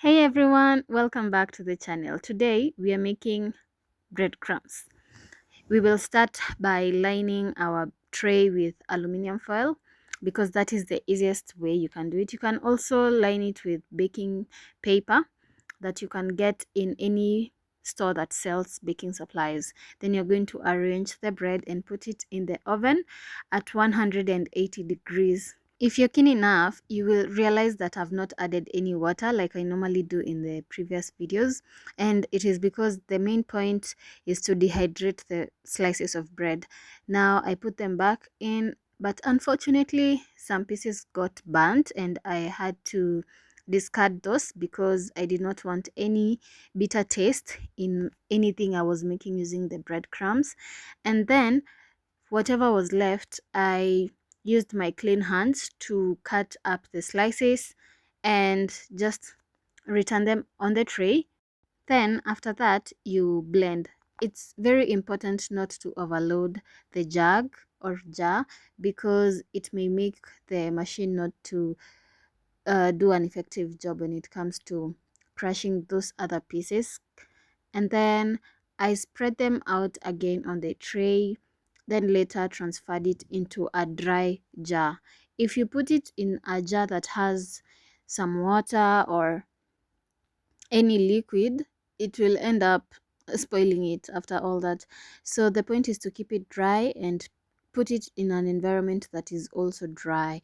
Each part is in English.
Hey everyone, welcome back to the channel. Today we are making breadcrumbs. We will start by lining our tray with aluminum foil because that is the easiest way you can do it. You can also line it with baking paper that you can get in any store that sells baking supplies. Then you're going to arrange the bread and put it in the oven at 180 degrees. If you're keen enough, you will realize that I've not added any water like I normally do in the previous videos, and it is because the main point is to dehydrate the slices of bread. Now I put them back in, but unfortunately some pieces got burnt and I had to discard those because I did not want any bitter taste in anything I was making using the breadcrumbs. And then whatever was left, I used my clean hands to cut up the slices and just return them on the tray. Then after that, you blend. It's very important not to overload the jug or jar because it may make the machine not to do an effective job when it comes to crushing those other pieces. And then I spread them out again on the tray, then later transferred it into a dry jar. If you put it in a jar that has some water or any liquid, it will end up spoiling it after all that. So the point is to keep it dry and put it in an environment that is also dry.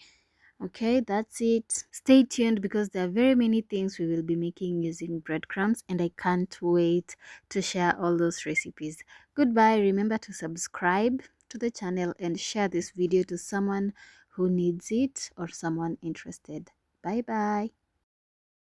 Okay, that's it. Stay tuned because there are very many things we will be making using breadcrumbs, and I can't wait to share all those recipes. Goodbye. Remember to subscribe to the channel and share this video to someone who needs it or someone interested. Bye bye.